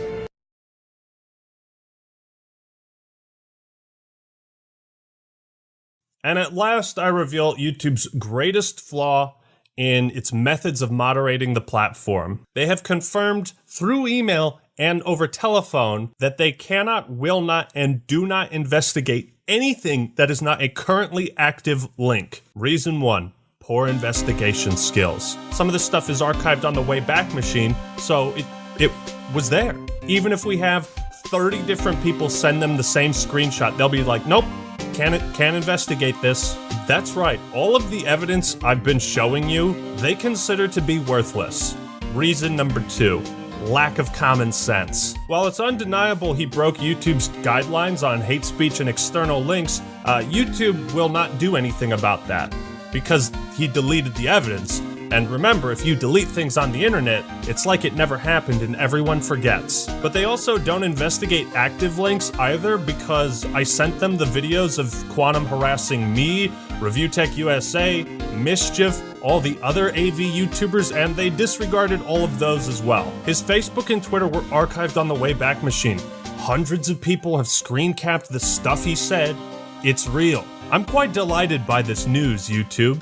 And at last, I reveal YouTube's greatest flaw in its methods of moderating the platform. They have confirmed through email and over telephone that they cannot, will not, and do not investigate anything that is not a currently active link. Reason 1, poor investigation skills. Some of this stuff is archived on the Wayback Machine, so it was there. Even if we have 30 different people send them the same screenshot, they'll be like, nope. Can't investigate this. That's right, all of the evidence I've been showing you, they consider to be worthless. Reason number 2, lack of common sense. While it's undeniable he broke YouTube's guidelines on hate speech and external links, YouTube will not do anything about that because he deleted the evidence. And remember, if you delete things on the internet, it's like it never happened and everyone forgets. But they also don't investigate active links either because I sent them the videos of Quantum harassing me, Review Tech USA, Mischief, all the other AV YouTubers, and they disregarded all of those as well. His Facebook and Twitter were archived on the Wayback Machine. Hundreds of people have screen capped the stuff he said. It's real. I'm quite delighted by this news, YouTube.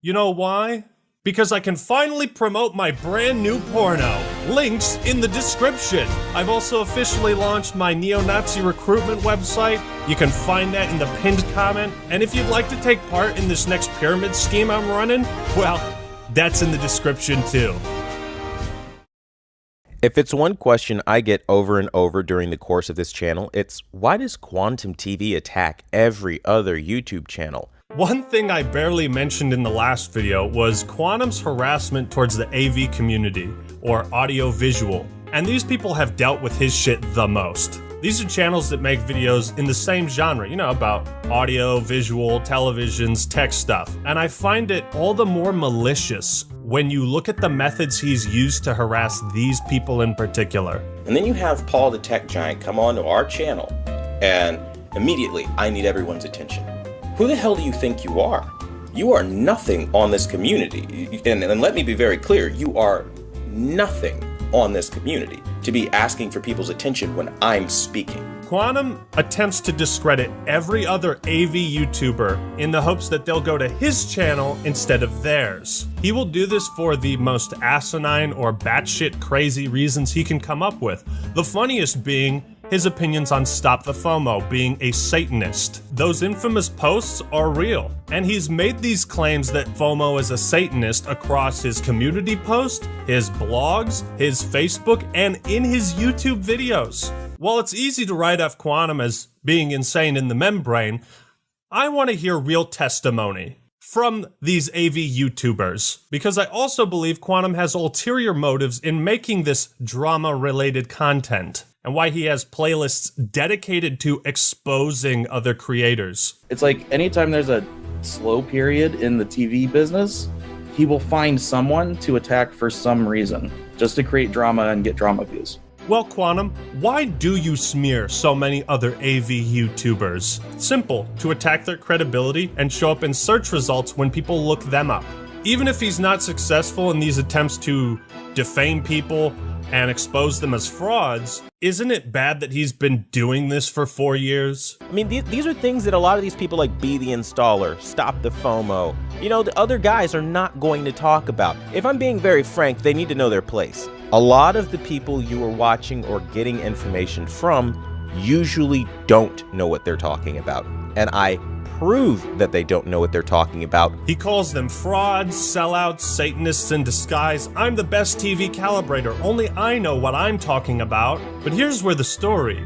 You know why? Because I can finally promote my brand new porno. Links in the description. I've also officially launched my neo-Nazi recruitment website. You can find that in the pinned comment. And if you'd like to take part in this next pyramid scheme I'm running, well, that's in the description too.
If it's one question I get over and over during the course of this channel, it's why does Quantum TV attack every other YouTube channel?
One thing I barely mentioned in the last video was Quantum's harassment towards the AV community, or audio-visual, and these people have dealt with his shit the most. These are channels that make videos in the same genre, you know, about audio, visual, televisions, tech stuff, and I find it all the more malicious when you look at the methods he's used to harass these people in particular.
And then you have Paul the Tech Giant come onto our channel, and immediately I need everyone's attention. Who the hell do you think you are? You are nothing on this community. And let me be very clear, you are nothing on this community to be asking for people's attention when I'm speaking.
Quantum attempts to discredit every other AV YouTuber in the hopes that they'll go to his channel instead of theirs. He will do this for the most asinine or batshit crazy reasons he can come up with. The funniest being his opinions on Stop the FOMO, being a Satanist. Those infamous posts are real, and he's made these claims that FOMO is a Satanist across his community posts, his blogs, his Facebook, and in his YouTube videos. While it's easy to write off Quantum as being insane in the membrane, I want to hear real testimony from these AV YouTubers, because I also believe Quantum has ulterior motives in making this drama-related content, and why he has playlists dedicated to exposing other creators.
It's like anytime there's a slow period in the TV business, he will find someone to attack for some reason, just to create drama and get drama views.
Well, Quantum, why do you smear so many other AV YouTubers? Simple, to attack their credibility and show up in search results when people look them up. Even if he's not successful in these attempts to defame people and expose them as frauds, isn't it bad that he's been doing this for 4 years?
I mean, these are things that a lot of these people like Be the Installer, Stop the FOMO, you know, the other guys are not going to talk about. If I'm being very frank, they need to know their place. A lot of the people you are watching or getting information from usually don't know what they're talking about. And I prove that they don't know what they're talking about.
He calls them frauds, sellouts, Satanists in disguise. I'm the best TV calibrator. Only I know what I'm talking about. But here's where the story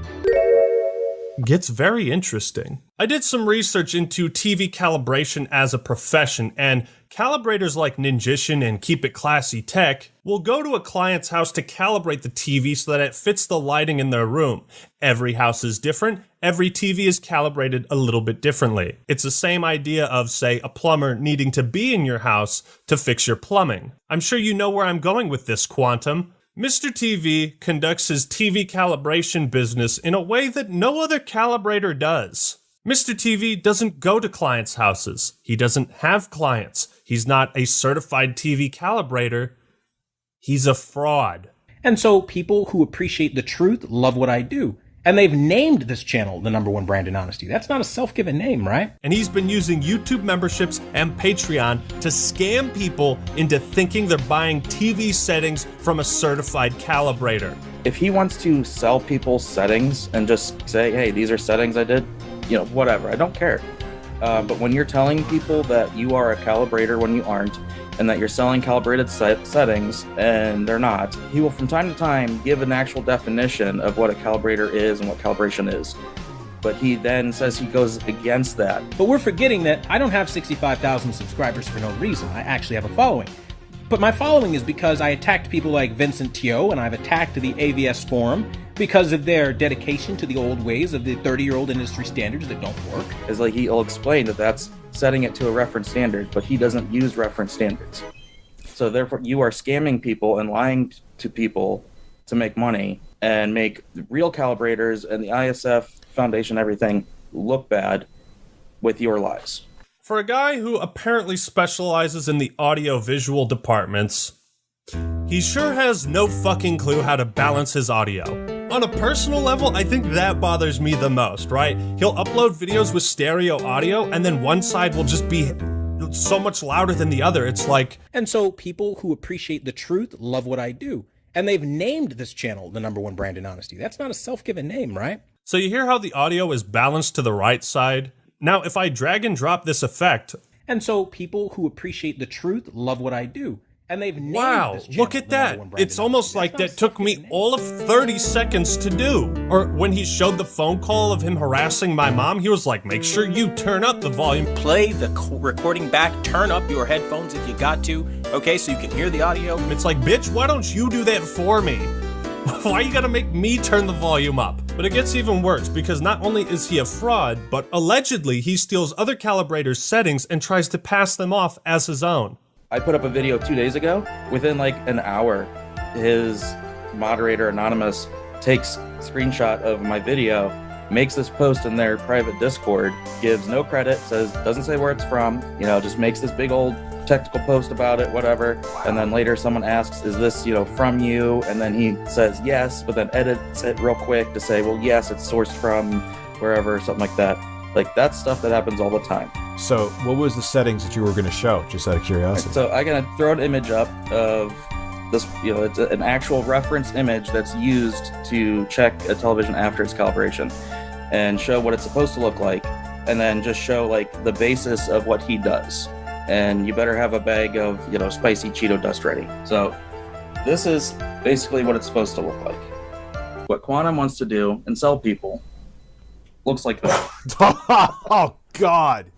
gets very interesting. I did some research into TV calibration as a profession, and calibrators like Ninjician and Keep It Classy Tech will go to a client's house to calibrate the TV so that it fits the lighting in their room. Every house is different. Every TV is calibrated a little bit differently. It's the same idea of, say, a plumber needing to be in your house to fix your plumbing. I'm sure you know where I'm going with this, Quantum. Mr. TV conducts his TV calibration business in a way that no other calibrator does. Mr. TV doesn't go to clients' houses. He doesn't have clients. He's not a certified TV calibrator. He's a fraud.
And so people who appreciate the truth love what I do. And they've named this channel the #1 brand in honesty. That's not a self-given name, right?
And he's been using YouTube memberships and Patreon to scam people into thinking they're buying TV settings from a certified calibrator.
If he wants to sell people settings and just say, hey, these are settings I did, you know, whatever, I don't care. But when you're telling people that you are a calibrator when you aren't, and that you're selling calibrated settings and they're not, he will from time to time give an actual definition of what a calibrator is and what calibration is. But he then says he goes against that.
But we're forgetting that I don't have 65,000 subscribers for no reason. I actually have a following. But my following is because I attacked people like Vincent Teo, and I've attacked the AVS forum because of their dedication to the old ways of the 30-year-old industry standards that don't work.
It's like he'll explain that that's setting it to a reference standard, but he doesn't use reference standards. So therefore, you are scamming people and lying to people to make money and make the real calibrators and the ISF Foundation, everything, look bad with your lies.
For a guy who apparently specializes in the audio-visual departments, he sure has no fucking clue how to balance his audio. On a personal level, I think that bothers me the most, right? He'll upload videos with stereo audio, and then one side will just be so much louder than the other. It's like...
And so people who appreciate the truth love what I do. And they've named this channel the #1 brand in honesty. That's not a self-given name, right?
So you hear how the audio is balanced to the right side? Now, if I drag and drop this effect...
And so people who appreciate the truth love what I do. And they've named
wow,
this channel
look at that. It's almost like that took me all of 30 seconds to do. Or when he showed the phone call of him harassing my mom, he was like, make sure you turn up the volume.
Play the recording back, turn up your headphones if you got to, okay, so you can hear the audio.
It's like, bitch, why don't you do that for me? Why you gotta make me turn the volume up? But it gets even worse, because not only is he a fraud, but allegedly he steals other calibrators' settings and tries to pass them off as his own.
I put up a video 2 days ago. Within like an hour, his moderator, Anonymous, takes a screenshot of my video, makes this post in their private Discord, gives no credit, doesn't say where it's from, you know, just makes this big old technical post about it, whatever. And then later someone asks, is this, you know, from you? And then he says yes, but then edits it real quick to say, well, yes, it's sourced from wherever, something like that. Like, that's stuff that happens all the time.
So what was the settings that you were going to show, just out of curiosity?
So I'm going to throw an image up of this, you know, it's an actual reference image that's used to check a television after its calibration and show what it's supposed to look like, and then just show like the basis of what he does. And you better have a bag of, you know, spicy Cheeto dust ready. So this is basically what it's supposed to look like. What Quantum wants to do and sell people looks like that.
Oh, God.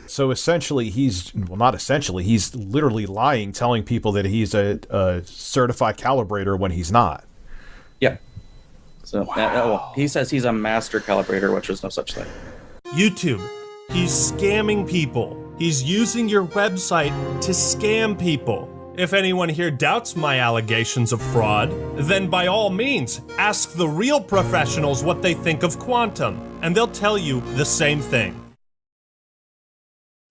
So essentially, he's literally lying, telling people that he's a certified calibrator when he's not.
Yeah. So well, he says he's a master calibrator, which is no such thing.
YouTube, he's scamming people. He's using your website to scam people. If anyone here doubts my allegations of fraud, then by all means, ask the real professionals what they think of Quantum, and they'll tell you the same thing.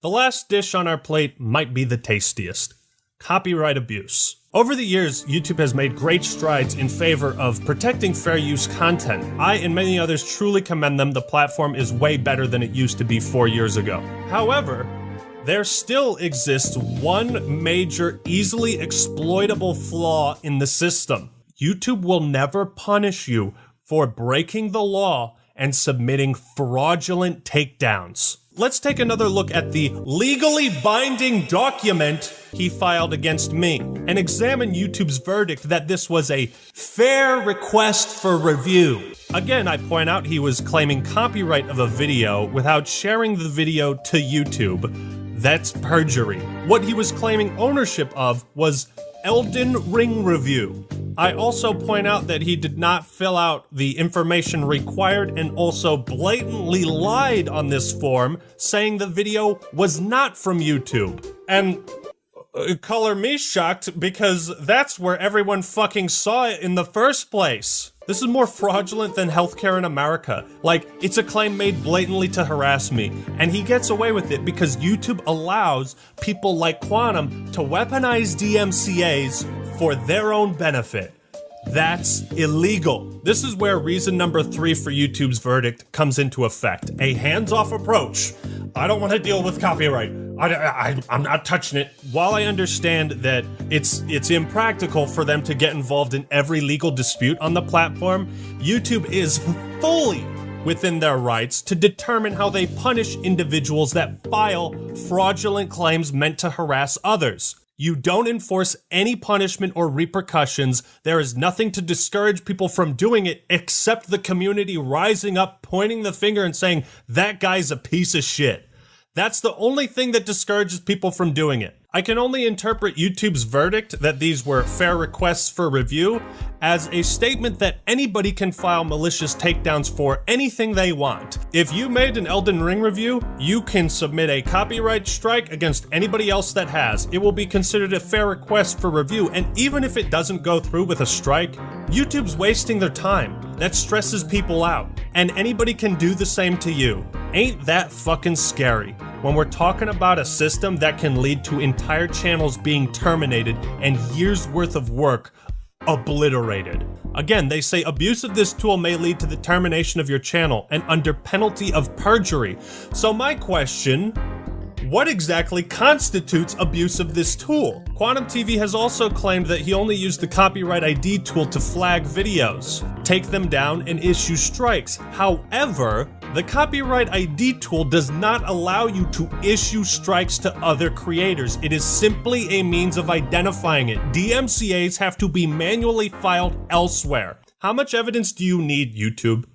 The last dish on our plate might be the tastiest: copyright abuse. Over the years, YouTube has made great strides in favor of protecting fair use content. I and many others truly commend them. The platform is way better than it used to be 4 years ago. However, there still exists one major, easily exploitable flaw in the system. YouTube will never punish you for breaking the law and submitting fraudulent takedowns. Let's take another look at the legally binding document he filed against me and examine YouTube's verdict that this was a fair request for review. Again, I point out he was claiming copyright of a video without sharing the video to YouTube. That's perjury. What he was claiming ownership of was Elden Ring review. I also point out that he did not fill out the information required and also blatantly lied on this form, saying the video was not from YouTube. And color me shocked, because that's where everyone fucking saw it in the first place. This is more fraudulent than healthcare in America. Like, it's a claim made blatantly to harass me, and he gets away with it because YouTube allows people like Quantum to weaponize DMCAs for their own benefit. That's illegal. This is where reason number 3 for YouTube's verdict comes into effect. A hands-off approach. I don't want to deal with copyright. I'm not touching it. While I understand that it's impractical for them to get involved in every legal dispute on the platform, YouTube is fully within their rights to determine how they punish individuals that file fraudulent claims meant to harass others. You don't enforce any punishment or repercussions. There is nothing to discourage people from doing it except the community rising up, pointing the finger and saying, that guy's a piece of shit. That's the only thing that discourages people from doing it. I can only interpret YouTube's verdict that these were fair requests for review as a statement that anybody can file malicious takedowns for anything they want. If you made an Elden Ring review, you can submit a copyright strike against anybody else that has. It will be considered a fair request for review, and even if it doesn't go through with a strike, YouTube's wasting their time. That stresses people out, and anybody can do the same to you. Ain't that fucking scary? When we're talking about a system that can lead to entire channels being terminated and years worth of work obliterated. Again, they say abuse of this tool may lead to the termination of your channel and under penalty of perjury. So my question, what exactly constitutes abuse of this tool? Quantum TV has also claimed that he only used the copyright ID tool to flag videos, take them down, and issue strikes. However, the copyright ID tool does not allow you to issue strikes to other creators. It is simply a means of identifying it. DMCAs have to be manually filed elsewhere. How much evidence do you need, YouTube?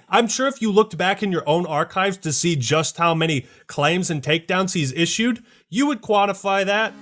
I'm sure if you looked back in your own archives to see just how many claims and takedowns he's issued, you would quantify that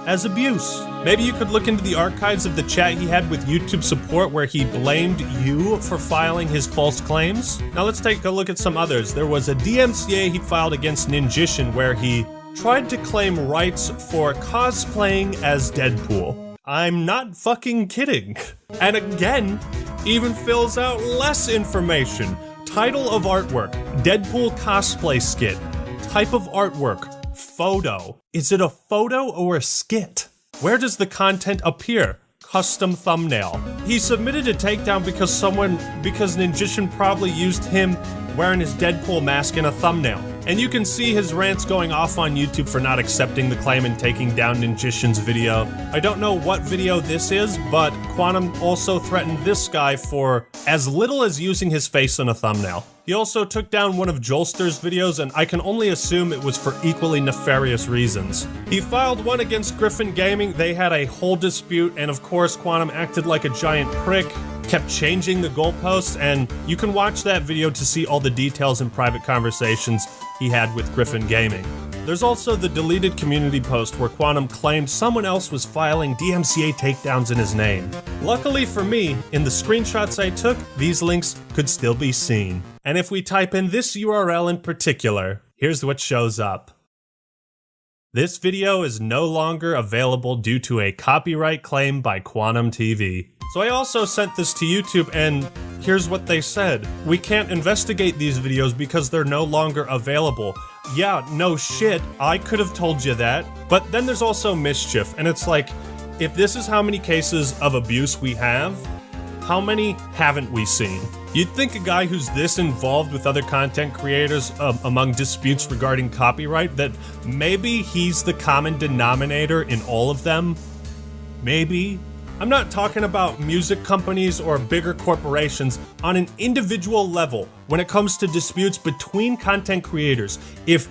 as abuse. Maybe you could look into the archives of the chat he had with YouTube support where he blamed you for filing his false claims. Now let's take a look at some others. There was a DMCA he filed against Ninjishin where he tried to claim rights for cosplaying as Deadpool. I'm not fucking kidding. And again, even fills out less information. Title of artwork, Deadpool cosplay skit. Type of artwork, photo. Is it a photo or a skit? Where does the content appear? Custom thumbnail. He submitted a takedown because Ninjishin probably used him wearing his Deadpool mask in a thumbnail. And you can see his rants going off on YouTube for not accepting the claim and taking down Ninjishin's video. I don't know what video this is, but Quantum also threatened this guy for as little as using his face in a thumbnail. He also took down one of Jolster's videos, and I can only assume it was for equally nefarious reasons. He filed one against Griffin Gaming. They had a whole dispute, and of course Quantum acted like a giant prick, kept changing the goalposts, and you can watch that video to see all the details and private conversations he had with Griffin Gaming. There's also the deleted community post where Quantum claimed someone else was filing DMCA takedowns in his name. Luckily for me, in the screenshots I took, these links could still be seen. And if we type in this URL in particular, here's what shows up. This video is no longer available due to a copyright claim by Quantum TV. So I also sent this to YouTube, and here's what they said. We can't investigate these videos because they're no longer available. Yeah, no shit, I could have told you that. But then there's also mischief, and it's like, if this is how many cases of abuse we have, how many haven't we seen? You'd think a guy who's this involved with other content creators among disputes regarding copyright, that maybe he's the common denominator in all of them. Maybe. I'm not talking about music companies or bigger corporations. On an individual level, when it comes to disputes between content creators, if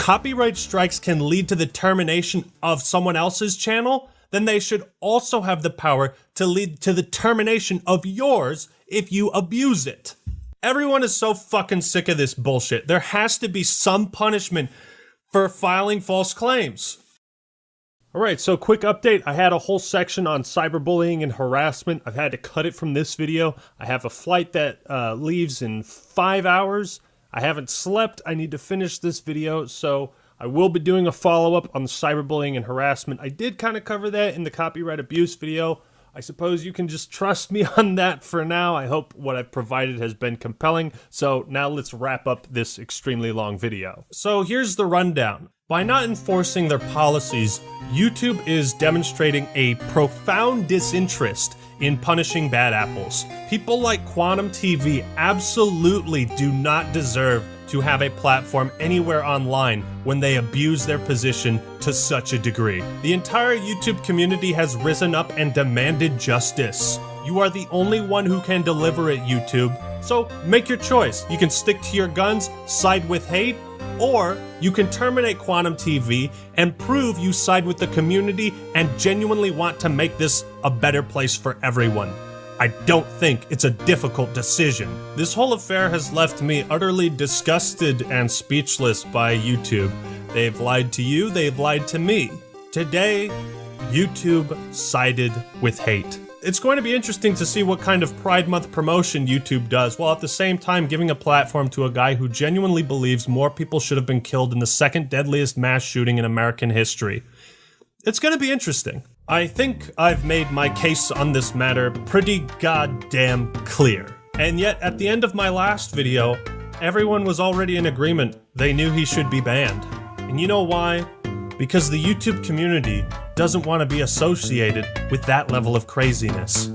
copyright strikes can lead to the termination of someone else's channel, then they should also have the power to lead to the termination of yours if you abuse it. Everyone is so fucking sick of this bullshit. There has to be some punishment for filing false claims.
Alright, so quick update. I had a whole section on cyberbullying and harassment. I've had to cut it from this video. I have a flight that leaves in 5 hours. I haven't slept. I need to finish this video, so I will be doing a follow-up on the cyberbullying and harassment. I did kind of cover that in the copyright abuse video. I suppose you can just trust me on that for now. I hope what I've provided has been compelling. So now let's wrap up this extremely long video.
So here's the rundown. By not enforcing their policies, YouTube is demonstrating a profound disinterest in punishing bad apples. People like Quantum TV absolutely do not deserve to have a platform anywhere online when they abuse their position to such a degree. The entire YouTube community has risen up and demanded justice. You are the only one who can deliver it, YouTube. So make your choice. You can stick to your guns, side with hate, or you can terminate Quantum TV and prove you side with the community and genuinely want to make this a better place for everyone. I don't think it's a difficult decision. This whole affair has left me utterly disgusted and speechless by YouTube. They've lied to you, they've lied to me. Today, YouTube sided with hate. It's going to be interesting to see what kind of Pride Month promotion YouTube does, while at the same time giving a platform to a guy who genuinely believes more people should have been killed in the second deadliest mass shooting in American history. It's going to be interesting. I think I've made my case on this matter pretty goddamn clear. And yet, at the end of my last video, everyone was already in agreement. They knew he should be banned. And you know why? Because the YouTube community doesn't want to be associated with that level of craziness.